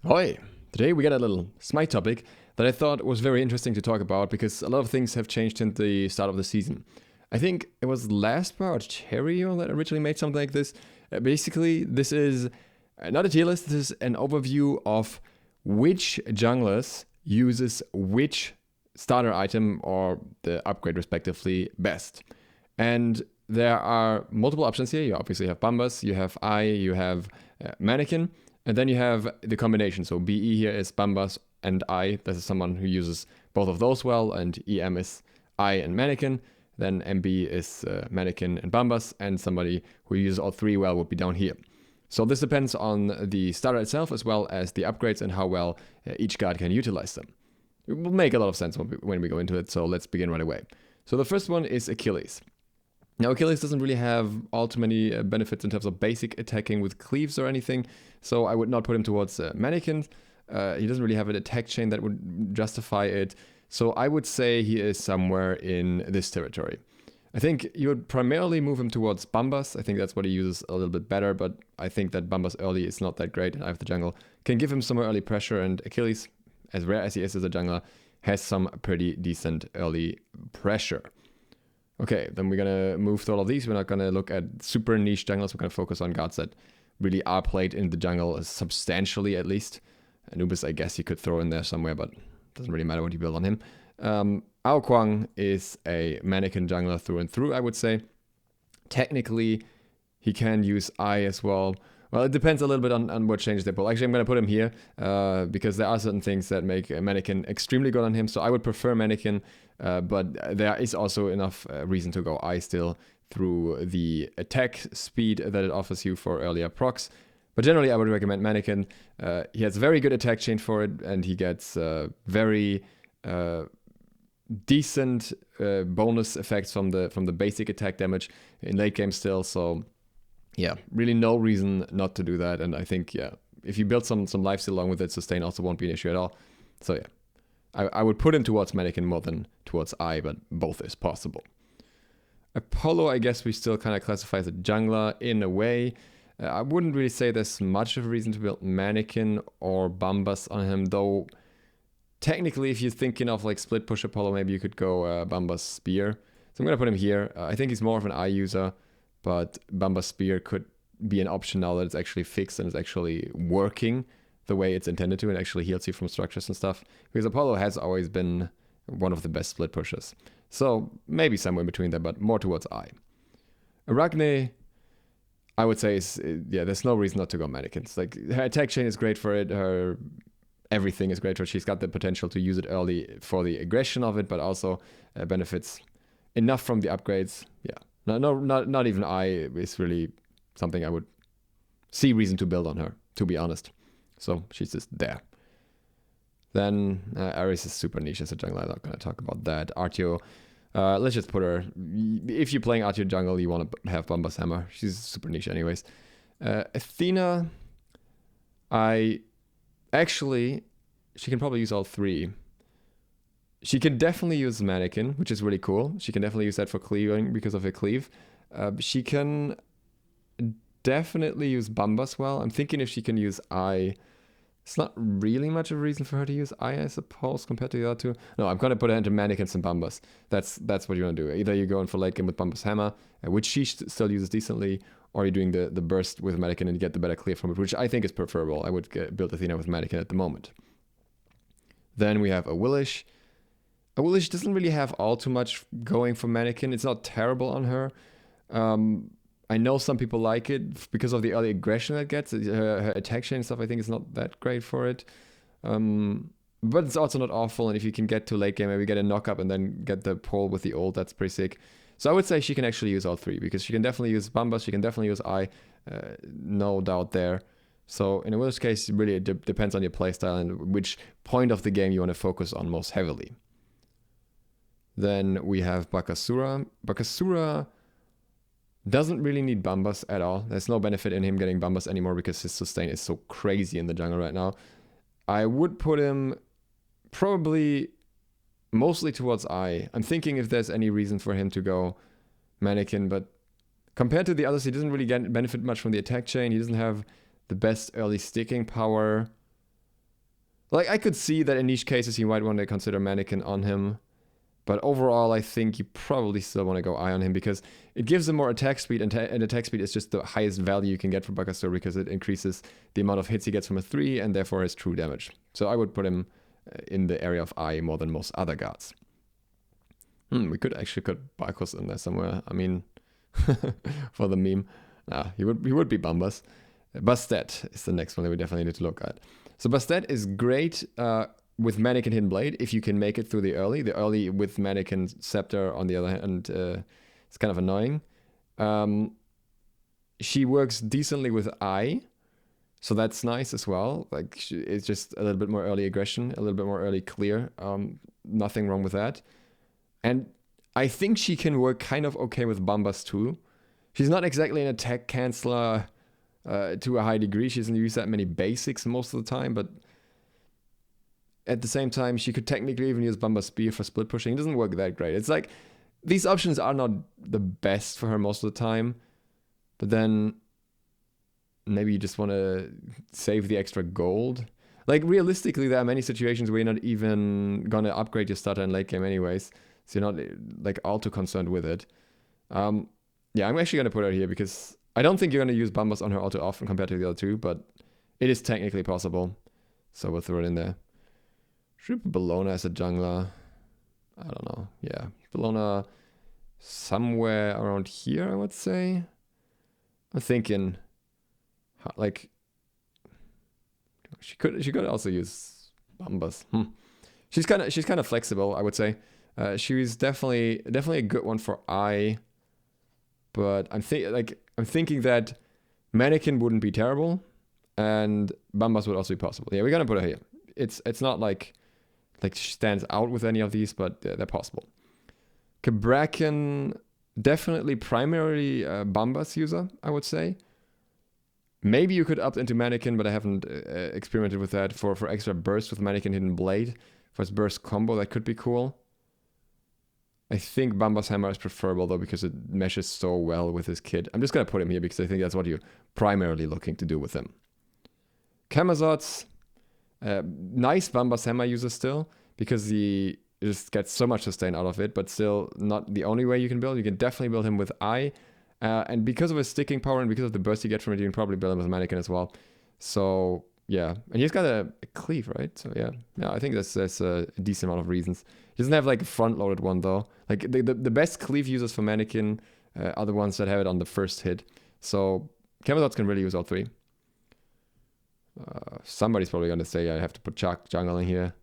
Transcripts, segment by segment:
Hoi! Today we got a little SMITE topic that I thought was very interesting to talk about because a lot of things have changed since the start of the season. I think it was last part Artio that originally made something like this. Basically, this is not a tier list, this is an overview of which junglers uses which starter item or the upgrade respectively best. And there are multiple options here. You obviously have Bumbas, you have you have Manikin, and then you have the combination. So BE here is Bumbas and This is someone who uses both of those well, and EM is and Manikin. Then MB is Manikin and Bumbas, and somebody who uses all three well would be down here. So this depends on the starter itself as well as the upgrades and how well each guard can utilize them. It will make a lot of sense when we go into it, so let's begin right away. So the first one is Achilles. Now, Achilles doesn't really have all too many benefits in terms of basic attacking with cleaves or anything, so I would not put him towards Manikin. He doesn't really have an attack chain that would justify it, so I would say he is somewhere in this territory. I think you would primarily move him towards Bumbas. I think that's what he uses a little bit better, but I think that Bumbas early is not that great. I have the jungle can give him some early pressure, and Achilles, as rare as he is as a jungler, has some pretty decent early pressure. Okay, then we're going to move through all of these. We're not going to look at super niche junglers. We're going to focus on guards that really are played in the jungle substantially, at least. Anubis, I guess you could throw in there somewhere, but it doesn't really matter what you build on him. Kuang is a Manikin jungler through and through, I would say. Technically, he can use as well. Well, it depends a little bit on what changes they pull. Actually, I'm going to put him here because there are certain things that make Manikin extremely good on him. So I would prefer Manikin, but there is also enough reason to go still through the attack speed that it offers you for earlier procs. But generally, I would recommend Manikin. He has very good attack chain for it, and he gets very decent bonus effects from the basic attack damage in late game still. So yeah, really no reason not to do that. And I think, yeah, if you build some lifesteal along with it, sustain also won't be an issue at all. So yeah, I would put him towards Manikin more than towards but both is possible. Apollo, I guess we still kind of classify as a jungler in a way. I wouldn't really say there's much of a reason to build Manikin or Bumbas on him, though technically if you're thinking of like split push Apollo, maybe you could go Bumbas Spear. So I'm going to put him here. I think he's more of an user, but Bumba Spear could be an option now that it's actually fixed and it's actually working the way it's intended to and actually heals you from structures and stuff. Because Apollo has always been one of the best split pushers. So maybe somewhere in between there, but more towards Arachne, I would say, there's no reason not to go Mannequins. Like, her attack chain is great for it, her everything is great for it. She's got the potential to use it early for the aggression of it, but also benefits enough from the upgrades. Yeah. Not even is really something I would see reason to build on her, to be honest. So she's just there. Then Ares is super niche as a jungler. I'm not going to talk about that. Artio, let's just put her. If you're playing Artio jungle, you want to have Bumba's Hammer. She's super niche anyways. Athena, she can probably use all three. She can definitely use Manikin, which is really cool. She can definitely use that for cleaving because of her cleave. She can definitely use Bumbas well. I'm thinking if she can use it's not really much of a reason for her to use I suppose, compared to the other two. No, I'm going to put her into Manikins and Bumbas. That's what you want to do. Either you're going for late game with Bumbas Hammer, which she still uses decently, or you're doing the burst with Manikin and you get the better clear from it, which I think is preferable. I would build Athena with Manikin at the moment. Then we have Awilish. Awilish doesn't really have all too much going for Manikin. It's not terrible on her. I know some people like it because of the early aggression that it gets. Her attack chain and stuff, I think, is not that great for it. But it's also not awful. And if you can get to late game, maybe get a knock up and then get the pull with the ult, that's pretty sick. So I would say she can actually use all three because she can definitely use Bumbas. She can definitely use no doubt there. So in a worst case, really it depends on your playstyle and which point of the game you want to focus on most heavily. Then we have Bakasura. Bakasura doesn't really need Bumbas at all. There's no benefit in him getting Bumbas anymore because his sustain is so crazy in the jungle right now. I would put him probably mostly towards I'm thinking if there's any reason for him to go Manikin, but compared to the others, he doesn't really benefit much from the attack chain. He doesn't have the best early sticking power. Like, I could see that in niche cases you might want to consider Manikin on him. But overall, I think you probably still want to go Eye on him because it gives him more attack speed, and attack speed is just the highest value you can get for Bakasura because it increases the amount of hits he gets from a 3 and therefore his true damage. So I would put him in the area of Eye more than most other gods. We could actually put Bakos in there somewhere. I mean, for the meme. He would be Bumbas. Bastet is the next one that we definitely need to look at. So Bastet is great with Manikin Hidden Blade, if you can make it through the early. The early with Manikin Scepter, on the other hand, it's kind of annoying. She works decently with Eye, so that's nice as well. Like, it's just a little bit more early aggression, a little bit more early clear. Nothing wrong with that. And I think she can work kind of okay with Bumbas too. She's not exactly an attack canceller to a high degree. She doesn't use that many basics most of the time, but at the same time, she could technically even use Bumba Spear for split pushing. It doesn't work that great. It's like, these options are not the best for her most of the time, but then maybe you just want to save the extra gold. Like, realistically, there are many situations where you're not even going to upgrade your starter in late game anyways, so you're not, like, all too concerned with it. Yeah, I'm actually going to put her here because I don't think you're going to use Bumbas on her all too often compared to the other two, but it is technically possible, so we'll throw it in there. Should we put Bellona as a jungler? I don't know. Yeah, Bellona somewhere around here, I would say. I'm thinking, like, she could also use Bumbas. She's kind of flexible, I would say. She's definitely a good one for Eye, but I'm thinking that Manikin wouldn't be terrible, and Bumbas would also be possible. Yeah, we're gonna put her here. It's not like she stands out with any of these, but they're possible. Cabrakan, definitely primarily Bumbas user, I would say. Maybe you could opt into Manikin, but I haven't experimented with that. For extra burst with Manikin Hidden Blade, for its burst combo, that could be cool. I think Bumbas Hammer is preferable, though, because it meshes so well with his kit. I'm just going to put him here because I think that's what you're primarily looking to do with him. Camazotz, nice Bumbas Hammer user still, because he just gets so much sustain out of it, but still not the only way you can build. You can definitely build him with Eye, and because of his sticking power and because of the burst you get from it, you can probably build him with Manikin as well. So, yeah. And he's got a cleave, right? So, yeah, I think that's a decent amount of reasons. He doesn't have, like, a front-loaded one, though. Like, the best cleave users for Manikin are the ones that have it on the first hit. So, Camazotz can really use all three. Somebody's probably going to say I have to put Chuck Jungle in here.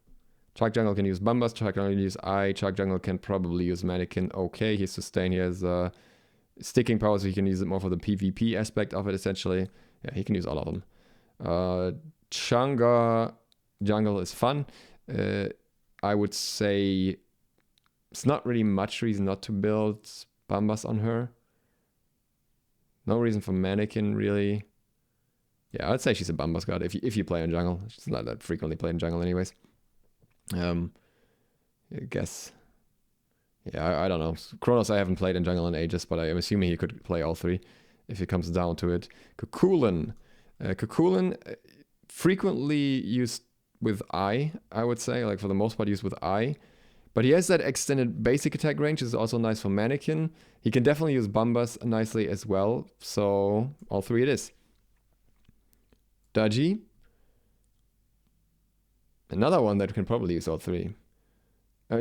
Chuck Jungle can use Bumbas, Chuck Jungle can use Eye, Chuck Jungle can probably use Manikin. Okay, he's sustain, he has sticking power, so he can use it more for the PvP aspect of it, essentially. Yeah, he can use all of them. Changa Jungle is fun. I would say it's not really much reason not to build Bumbas on her. No reason for Manikin, really. Yeah, I'd say she's a Bumbas god if you play in jungle. She's not that frequently played in jungle anyways. I guess. Yeah, I don't know. Chronos I haven't played in jungle in ages, but I'm assuming he could play all three if it comes down to it. Kukulin. Kukulin, frequently used with Eye, I would say. Like, for the most part, used with Eye. But he has that extended basic attack range, which is also nice for Manikin. He can definitely use Bumbas nicely as well. So, all three it is. Daji. Another one that can probably use all three.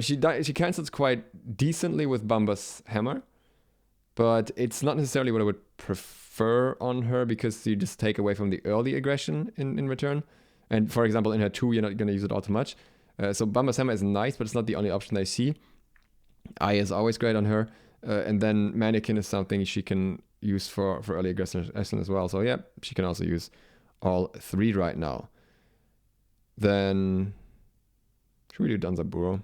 She cancels quite decently with Bumbas Hammer, but it's not necessarily what I would prefer on her because you just take away from the early aggression in return. And for example, in her 2, you're not going to use it all too much. So Bumbas Hammer is nice, but it's not the only option I see. Eye is always great on her. And then Manikin is something she can use for early aggression as well. So yeah, she can also use all three right now. Then, should we do Danzaburo?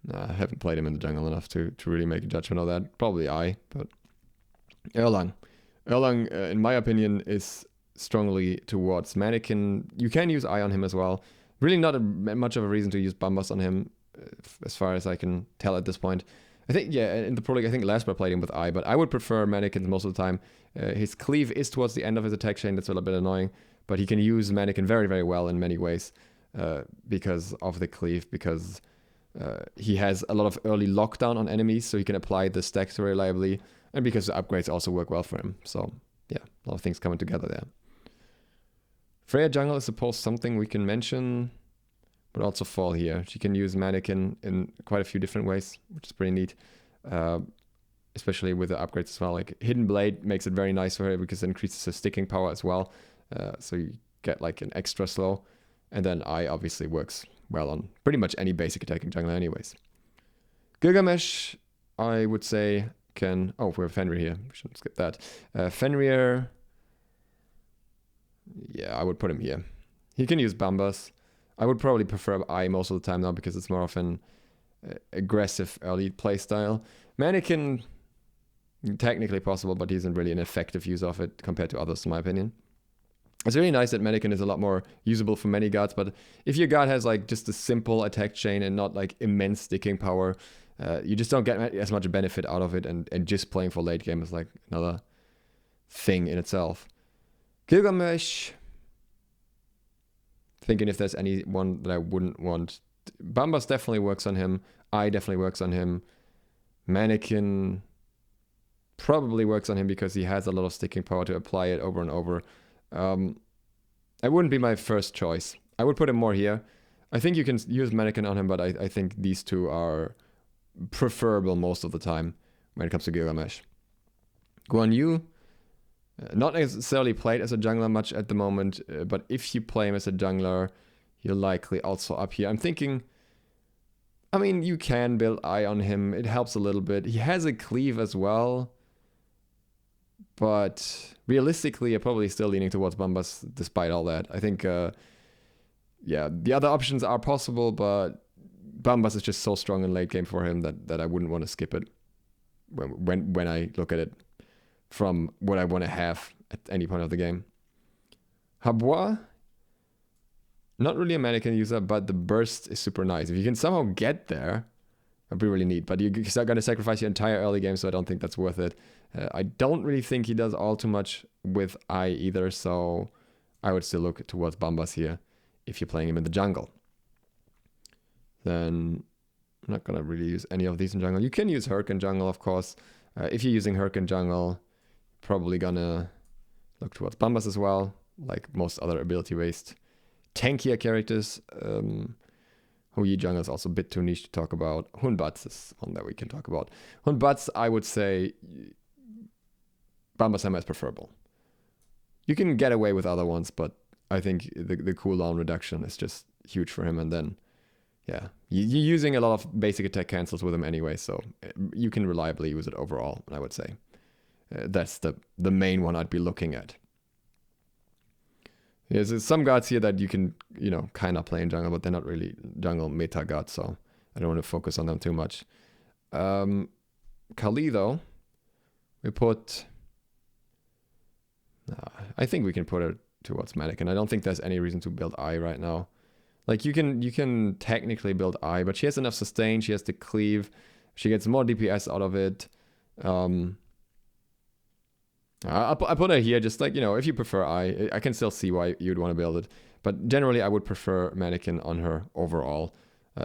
Nah, I haven't played him in the jungle enough to really make a judgment on that. Probably Eye, but Erlang. Erlang, in my opinion, is strongly towards Manikin. You can use Eye on him as well. Really not much of a reason to use Bumbas on him, as far as I can tell at this point. I think, yeah, in the Pro League, I think Lasper played him with Eye, but I would prefer Manikin most of the time. His cleave is towards the end of his attack chain, that's a little bit annoying, but he can use Manikin very, very well in many ways. because of the cleave, because he has a lot of early lockdown on enemies, so he can apply the stacks very reliably, and because the upgrades also work well for him. So yeah, a lot of things coming together there. Freya jungle is supposed something we can mention, but also fall here. She can use Manikin in quite a few different ways, which is pretty neat. Especially with the upgrades as well. Like Hidden Blade makes it very nice for her because it increases her sticking power as well. So you get like an extra slow. And then I obviously works well on pretty much any basic attacking jungler anyways. Gilgamesh, I would say can... Oh, we have Fenrir here. We shouldn't skip that. Fenrir... Yeah, I would put him here. He can use Bumbas. I would probably prefer I most of the time now because it's more of an aggressive early playstyle. Manikin, technically possible, but he isn't really an effective use of it compared to others in my opinion. It's really nice that Manikin is a lot more usable for many gods, but if your god has like just a simple attack chain and not like immense sticking power, you just don't get as much benefit out of it, and just playing for late game is like another thing in itself. Gilgamesh, thinking if there's anyone that I wouldn't want. Bumbas definitely works on him. I definitely works on him. Manikin probably works on him because he has a lot of sticking power to apply it over and over. It wouldn't be my first choice. I would put him more here. I think you can use Manikin on him, but I think these two are preferable most of the time when it comes to Gilgamesh. Guan Yu, not necessarily played as a jungler much at the moment, but if you play him as a jungler, you're likely also up here. I'm thinking, I mean, you can build I on him. It helps a little bit. He has a cleave as well, but realistically, you're probably still leaning towards Bumbas despite all that. I think, yeah, the other options are possible, but Bumbas is just so strong in late game for him that I wouldn't want to skip it when I look at it from what I want to have at any point of the game. Habois, not really a Manikin user, but the burst is super nice. If you can somehow get there, that'd be really neat. But you're going to sacrifice your entire early game, so I don't think that's worth it. I don't really think he does all too much with I either, so I would still look towards Bumbas here if you're playing him in the jungle. Then I'm not going to really use any of these in jungle. You can use Herc in jungle, of course. If you're using Herc in jungle, probably gonna look towards Bumbas as well, like most other ability-based tankier characters. Hou jungle is also a bit too niche to talk about. Hunbatz is one that we can talk about. Hunbatz, I would say Bumbas Hammer is preferable. You can get away with other ones, but I think the cooldown reduction is just huge for him. And then, yeah, you're using a lot of basic attack cancels with him anyway, so you can reliably use it overall, I would say. That's the main one I'd be looking at. There's some gods here that you can, kind of play in jungle, but they're not really jungle meta gods, so I don't want to focus on them too much. Kali, though, we put... I think we can put it towards Manikin. I don't think there's any reason to build I right now. Like, you can technically build I, but she has enough sustain, she has the cleave, she gets more DPS out of it. I put her here just like, if you prefer I can still see why you'd want to build it. But generally, I would prefer Manikin on her overall.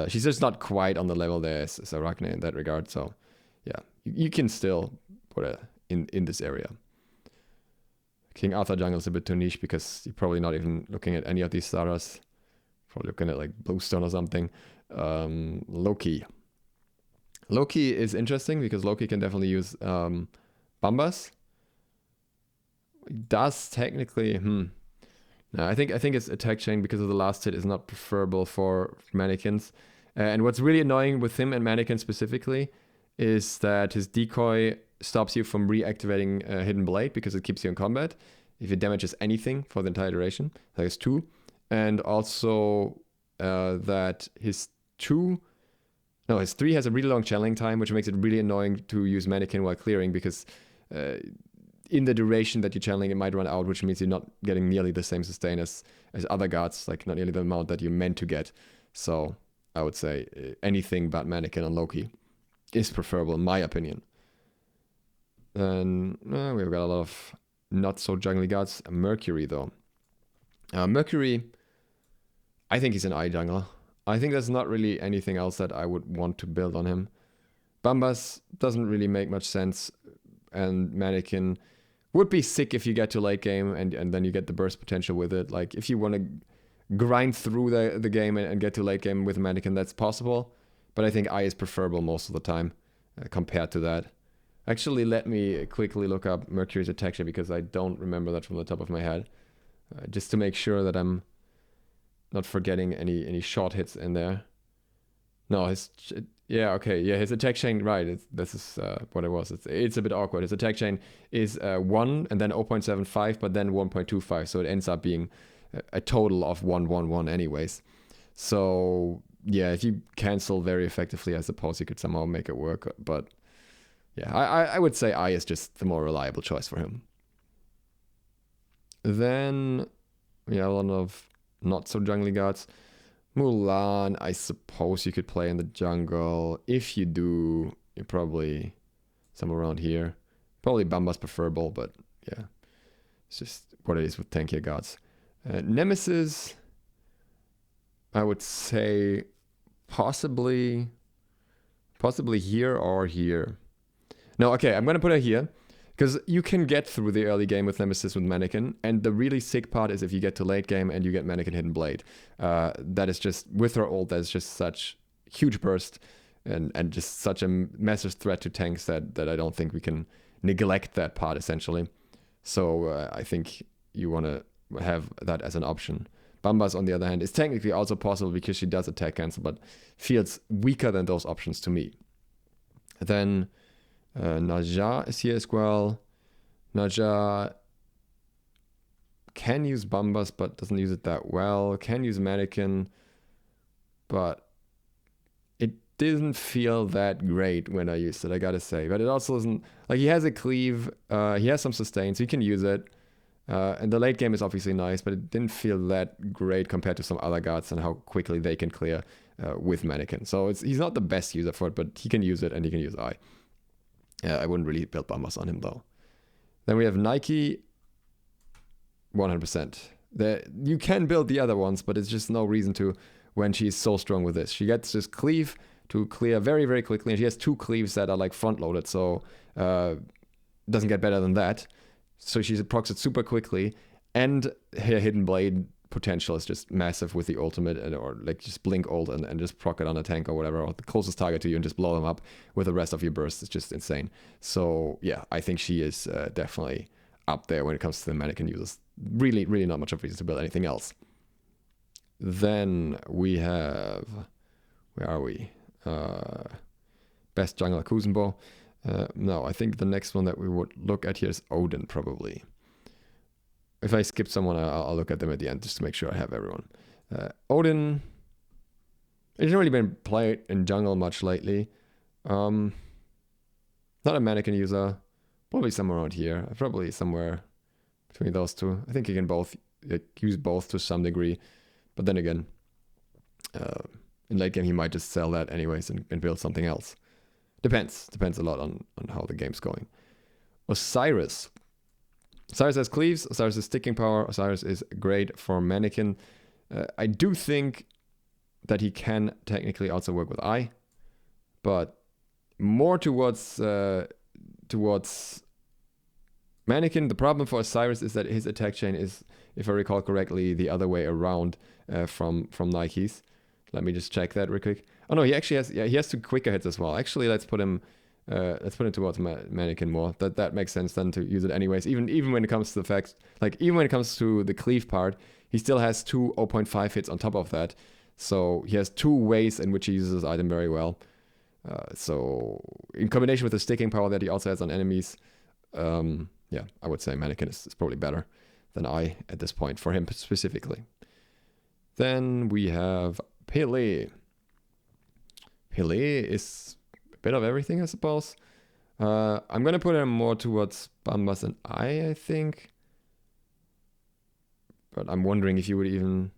She's just not quite on the level there as Arachne in that regard. So, yeah, you can still put her in this area. King Arthur jungle is a bit too niche because you're probably not even looking at any of these starters. Probably looking at like Bluestone or something. Loki. Loki is interesting because Loki can definitely use Bumbas. Does technically, No, I think its attack chain because of the last hit is not preferable for Mannequins. And what's really annoying with him and Mannequin specifically is that his decoy stops you from reactivating Hidden Blade because it keeps you in combat if it damages anything for the entire duration. That is 2. And also that his 3 has a really long channeling time, which makes it really annoying to use Mannequin while clearing because in the duration that you're channeling, it might run out, which means you're not getting nearly the same sustain as other gods, like not nearly the amount that you're meant to get. So I would say anything but Manikin on Loki is preferable, in my opinion. Then we've got a lot of not so jungly gods. Mercury, though. Mercury, I think he's an I jungler. I think there's not really anything else that I would want to build on him. Bumbas doesn't really make much sense, and Manikin would be sick if you get to late game and then you get the burst potential with it. Like, if you want to grind through the game and get to late game with Manikin, that's possible. But I think I is preferable most of the time compared to that. Actually, let me quickly look up Mercury's attack share because I don't remember that from the top of my head. Just to make sure that I'm not forgetting any short hits in there. No, his attack chain, right, this is what it was. It's a bit awkward. His attack chain is 1 and then 0.75, but then 1.25, so it ends up being a total of 111 anyways. So, yeah, if you cancel very effectively, I suppose you could somehow make it work, but yeah, I would say I is just the more reliable choice for him. Then we have a lot of not so jungly gods. Mulan, I suppose you could play in the jungle. If you do, you're probably somewhere around here. Probably Bumba's preferable, but yeah, it's just what it is with tankier gods. Nemesis, I would say possibly here or here. No, okay, I'm gonna put her here. Because you can get through the early game with Nemesis with Manikin, and the really sick part is if you get to late game and you get Manikin Hidden Blade. That is just, with her ult, that is just such huge burst and just such a massive threat to tanks that I don't think we can neglect that part, essentially. So I think you want to have that as an option. Bumba's, on the other hand, is technically also possible because she does attack cancel, but feels weaker than those options to me. Then Naja is here as well. Naja can use Bumbas, but doesn't use it that well. Can use Manikin, but it didn't feel that great when I used it, I gotta say. But it also isn't, like, he has a cleave, he has some sustain, so you can use it. And the late game is obviously nice, but it didn't feel that great compared to some other gods and how quickly they can clear with Manikin. So he's not the best user for it, but he can use it and he can use I. I wouldn't really build Bumbas on him though. Then we have Nike, 100%. You can build the other ones, but it's just no reason to when she's so strong with this. She gets this cleave to clear very, very quickly, and she has 2 cleaves that are like front-loaded, so doesn't get better than that. So she procs it super quickly, and her Hidden Blade potential is just massive with the ultimate, or like just blink ult and just proc it on a tank or whatever, or the closest target to you and just blow them up with the rest of your burst. It's just insane. So yeah, I think she is definitely up there when it comes to the Manikin users. Really, really not much of a reason to build anything else. Then we have, where are we? Best jungler Kuzenbo. No, I think the next one that we would look at here is Odin, probably. If I skip someone, I'll look at them at the end just to make sure I have everyone. Odin, it hasn't really been played in jungle much lately. Not a Manikin user. Probably somewhere around here. Probably somewhere between those two. I think you can both use both to some degree. But then again, in late game he might just sell that anyways and build something else. Depends a lot on how the game's going. Osiris. Osiris has cleaves, Osiris has sticking power, Osiris is great for Manikin. I do think that he can technically also work with I, but more towards Manikin. The problem for Osiris is that his attack chain is, if I recall correctly, the other way around from Nike's. Let me just check that real quick. Oh no, he actually has, he has 2 quicker hits as well. Actually, let's put him towards Manikin more. That makes sense then to use it anyways. Even when it comes to the fact, like even when it comes to the cleave part, he still has 2 0.5 hits on top of that. So he has 2 ways in which he uses his item very well. So in combination with the sticking power that he also has on enemies, yeah, I would say Manikin is probably better than I at this point for him specifically. Then we have Pele. Pele is a bit of everything, I suppose. I'm going to put him more towards Bumbas and I think. But I'm wondering if you would even...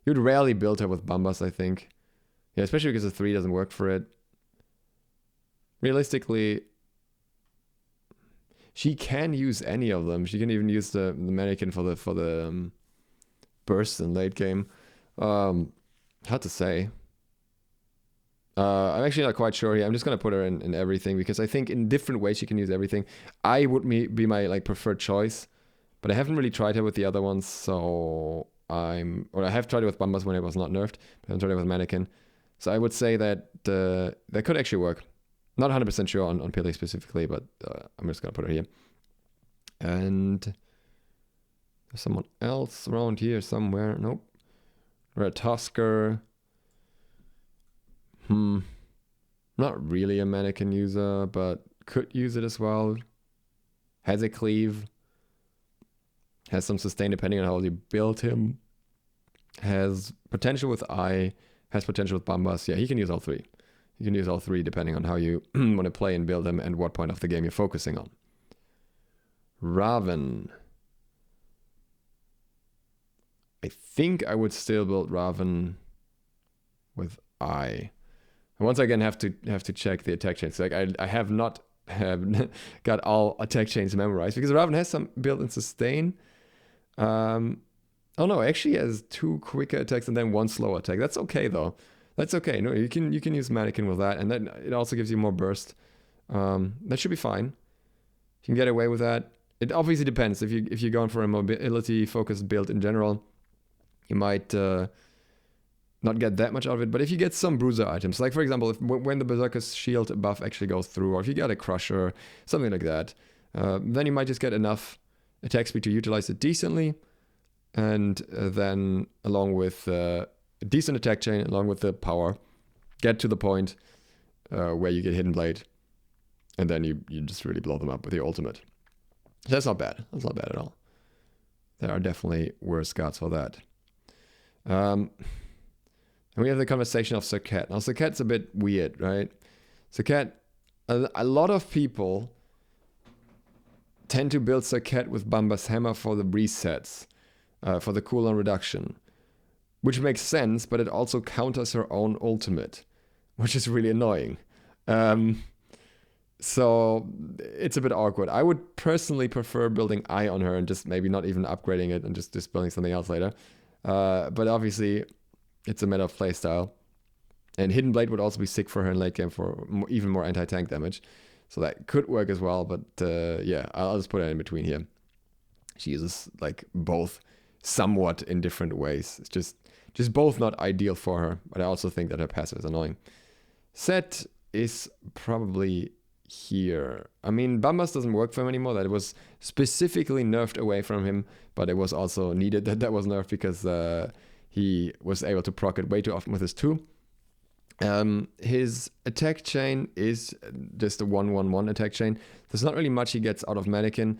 You'd rarely build her with Bumbas, I think. Yeah, especially because the 3 doesn't work for it. Realistically, she can use any of them. She can even use the Manikin for the burst in late game. Hard to say. I'm actually not quite sure here. I'm just gonna put her in everything because I think in different ways she can use everything. I would be my like preferred choice, but I haven't really tried her with the other ones, so I have tried it with Bumbas when it was not nerfed, but I haven't tried it with Manikin. So I would say that that could actually work. Not 100% sure on Pele specifically, but I'm just gonna put her here. And there's someone else around here somewhere. Nope. Red Tusker. Not really a Manikin user, but could use it as well. Has a cleave. Has some sustain depending on how you build him. Has potential with Eye. Has potential with Bumbas. Yeah, he can use all three. You can use all three depending on how you want to play and build them and what point of the game you're focusing on. Raven. I think I would still build Raven with Eye. And once again, have to check the attack chains. Like I have not got all attack chains memorized because Raven has some built-in sustain. Oh no, actually has 2 quicker attacks and then 1 slow attack. That's okay though. That's okay. No, you can use Manikin with that, and then it also gives you more burst. That should be fine. You can get away with that. It obviously depends. If you're going for a mobility focused build in general, you might not get that much out of it. But if you get some bruiser items, like for example, when the Berserker's shield buff actually goes through, or if you get a Crusher, something like that, then you might just get enough attack speed to utilize it decently, and then along with a decent attack chain, along with the power, get to the point where you get Hidden Blade, and then you just really blow them up with your ultimate. That's not bad. That's not bad at all. There are definitely worse cards for that. And we have the conversation of Serket. Now, Serket's a bit weird, right? Serket, a lot of people tend to build Serket with Bumba's Hammer for the resets, for the cooldown reduction, which makes sense, but it also counters her own ultimate, which is really annoying. So it's a bit awkward. I would personally prefer building Eye on her and just maybe not even upgrading it and just building something else later. But obviously, it's a matter of playstyle. And Hidden Blade would also be sick for her in late game for even more anti-tank damage. So that could work as well, but yeah, I'll just put her in between here. She uses like both somewhat in different ways. It's just both not ideal for her, but I also think that her passive is annoying. Set is probably here. I mean, Bambas doesn't work for him anymore. That was specifically nerfed away from him, but it was also needed that was nerfed because he was able to proc it way too often with his 2. His attack chain is just a 1-1-1 attack chain. There's not really much he gets out of Manikin.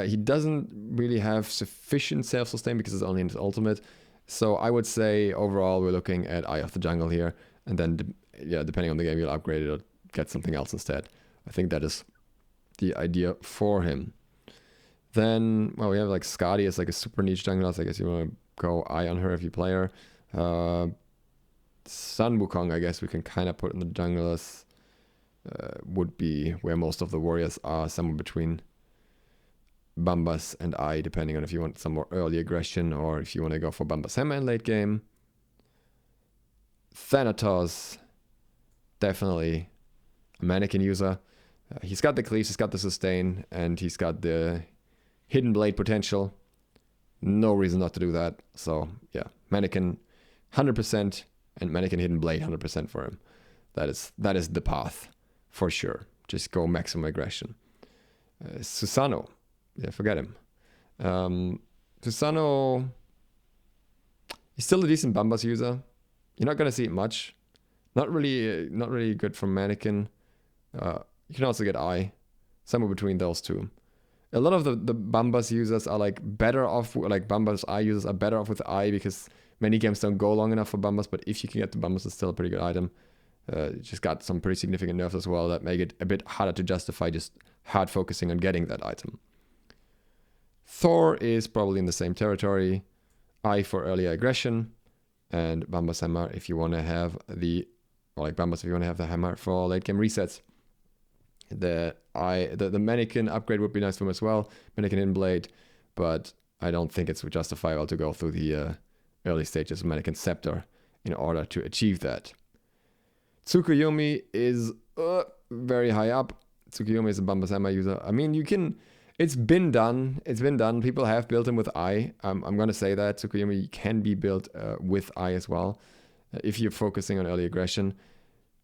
He doesn't really have sufficient self-sustain because it's only in his ultimate. So I would say overall we're looking at Eye of the Jungle here, and then yeah, depending on the game you'll upgrade it or get something else instead. I think that is the idea for him. Then, well, we have like Skadi as like a super niche jungler, so I guess you want to go Eye on her if you play her. Sun Wukong, I guess we can kind of put in the junglers. Would be where most of the warriors are, somewhere between Bambas and Eye, depending on if you want some more early aggression or if you want to go for Bambas Hammer in late game. Thanatos, definitely a Manikin user. He's got the cleaves, he's got the sustain, and he's got the Hidden Blade potential. No reason not to do that. So yeah, Manikin 100% and Manikin Hidden Blade 100% for him. That is the path for sure. Just go maximum aggression. Susanoo, yeah, forget him. Susanoo, he's still a decent Bambas user. You're not gonna see it much. Not really good from Manikin. You can also get Eye, somewhere between those two. A lot of the Bambas users are like better off, like Bambas Eye users are better off with Eye because many games don't go long enough for Bambas, but if you can get the Bambas, it's still a pretty good item. Just got some pretty significant nerfs as well that make it a bit harder to justify just hard focusing on getting that item. Thor is probably in the same territory. Eye for early aggression, and Bambas Hammer if you want to have Bambas if you want to have the hammer for late game resets. The Manikin upgrade would be nice for him as well. Manikin Hidden Blade, but I don't think it's justifiable to go through the early stages of Manikin Scepter in order to achieve that. Tsukuyomi is very high up. Tsukuyomi is a Bumba Sama user. I mean, you can... It's been done. It's been done. People have built him with I. I'm going to say that. Tsukuyomi can be built with I as well, if you're focusing on early aggression.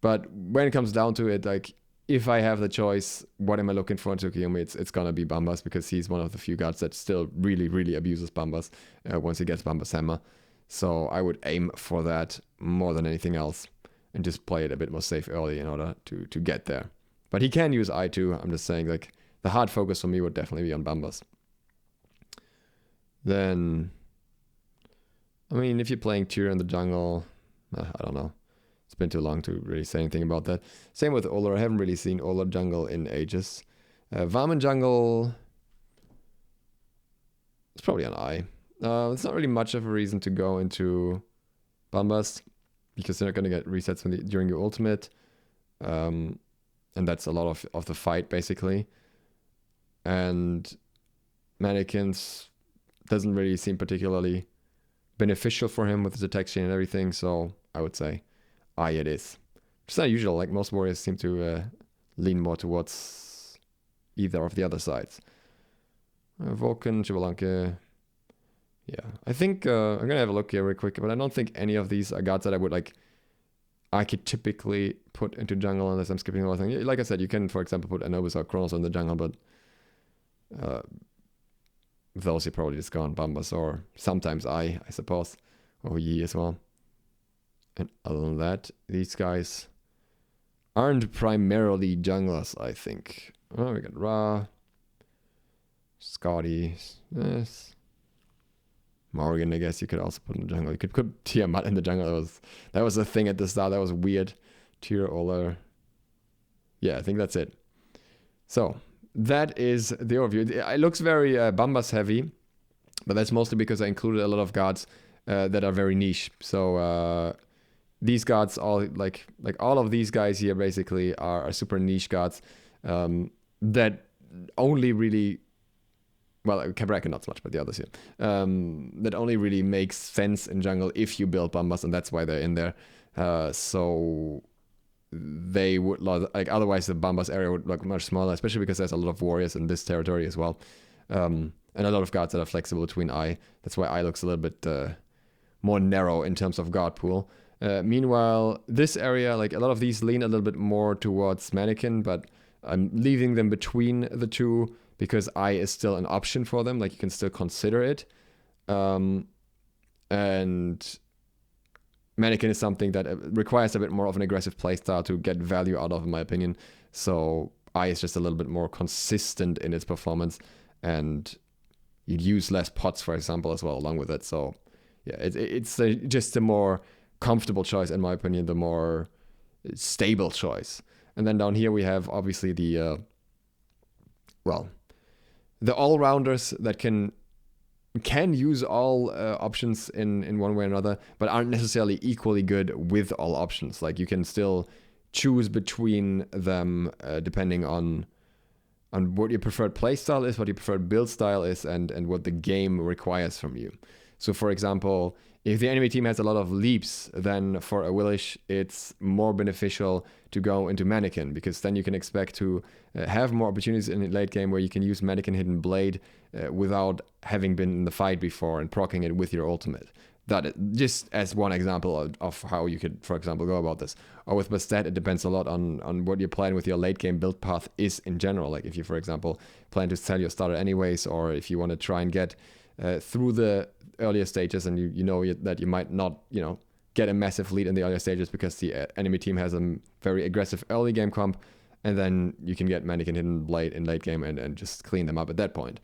But when it comes down to it, like, if I have the choice, what am I looking for in Tsukuyomi? It's going to be Bumbas, because he's one of the few gods that still really, really abuses Bumbas once he gets Bumba Sama. So I would aim for that more than anything else, and just play it a bit more safe early in order to get there. But he can use I too. I'm just saying, like, the hard focus for me would definitely be on Bumbas. Then, I mean, if you're playing Tyr in the jungle, I don't know. It's been too long to really say anything about that. Same with Olar. I haven't really seen Olar jungle in ages. Varman jungle, it's probably an I. It's not really much of a reason to go into Bumbas, because they're not going to get resets during your ultimate. And that's a lot of the fight, basically. And Mannequins doesn't really seem particularly beneficial for him with his attack chain and everything, so I would say I it is. It's not usual, like most warriors seem to lean more towards either of the other sides. Vulcan, Chivalanke, yeah. I think, I'm going to have a look here real quick, but I don't think any of these are gods that I would like archetypically put into jungle unless I'm skipping another thing. Like I said, you can, for example, put Anubis or Chronos in the jungle, but those you probably just go on Bumbas, or sometimes I suppose, or Yi as well. And other than that, these guys aren't primarily junglers, I think. Oh, we got Ra, Scotty, yes. Morgan, I guess you could also put in the jungle. You could put Tiamat in the jungle. That was a thing at the start. That was weird. Tyr, Olar. Yeah, I think that's it. So that is the overview. It looks very Bumbas heavy, but that's mostly because I included a lot of gods that are very niche. So these gods, all like all of these guys here, basically are super niche gods that only really, well, Cabraka not so much, but the others here, that only really makes sense in jungle if you build Bumbas, and that's why they're in there. So they would, like, otherwise the Bumbas area would look much smaller, especially because there's a lot of warriors in this territory as well. And a lot of gods that are flexible between I. That's why I looks a little bit more narrow in terms of god pool. Meanwhile, this area, like, a lot of these lean a little bit more towards Mannequin, but I'm leaving them between the two because I is still an option for them. Like, you can still consider it. And Mannequin is something that requires a bit more of an aggressive playstyle to get value out of, in my opinion. So I is just a little bit more consistent in its performance, and you'd use less pots, for example, as well, along with it. So yeah, it's just a more comfortable choice, in my opinion, the more stable choice. And then down here we have obviously the all-rounders that can use all options in one way or another, but aren't necessarily equally good with all options. Like, you can still choose between them depending on what your preferred playstyle is, what your preferred build style is, and what the game requires from you. So, for example, if the enemy team has a lot of leaps, then for a Willish, it's more beneficial to go into Mannequin, because then you can expect to have more opportunities in the late game where you can use Mannequin Hidden Blade without having been in the fight before and proccing it with your ultimate. That just as one example of how you could, for example, go about this. Or with Bastet, it depends a lot on what your plan with your late game build path is in general. Like, if you, for example, plan to sell your starter anyways, or if you want to try and get through the earlier stages, and you know that you might not, get a massive lead in the earlier stages because the enemy team has a very aggressive early game comp, and then you can get Mannequin Hidden Blade in late game and just clean them up at that point.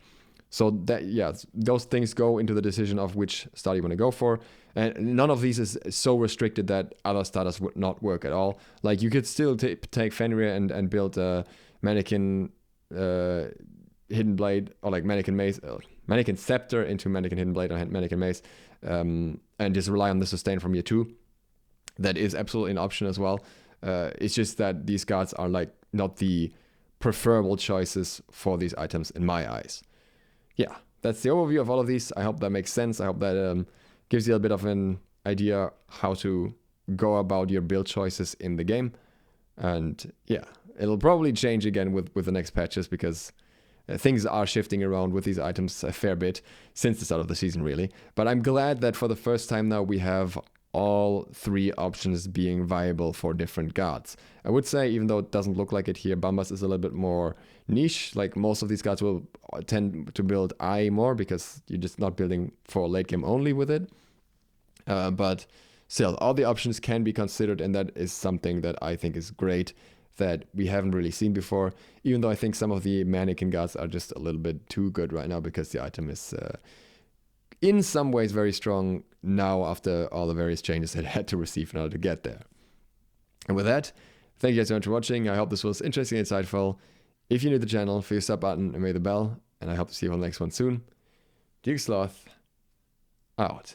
So that, yeah, those things go into the decision of which starter you want to go for. And none of these is so restricted that other starters would not work at all. Like, you could still take Fenrir and build a Mannequin Hidden Blade, or like Mannequin Mace, Manikin Scepter into Mannequin Hidden Blade or Mannequin Mace, and just rely on the sustain from year 2. That is absolutely an option as well. It's just that these cards are like not the preferable choices for these items in my eyes. Yeah, that's the overview of all of these. I hope that makes sense. I hope that gives you a bit of an idea how to go about your build choices in the game. And yeah, it'll probably change again with the next patches, because things are shifting around with these items a fair bit since the start of the season, really. But I'm glad that for the first time now we have all 3 options being viable for different gods. I would say, even though it doesn't look like it here, Bombas is a little bit more niche. Like, most of these gods will tend to build I more, because you're just not building for late game only with it. But still, all the options can be considered, and that is something that I think is great, that we haven't really seen before, even though I think some of the Manikin gods are just a little bit too good right now, because the item is in some ways very strong now after all the various changes it had to receive in order to get there. And with that, thank you guys so much for watching. I hope this was interesting and insightful. If you're new to the channel, hit the sub button and ring the bell, and I hope to see you on the next one soon. ZiSotto, out.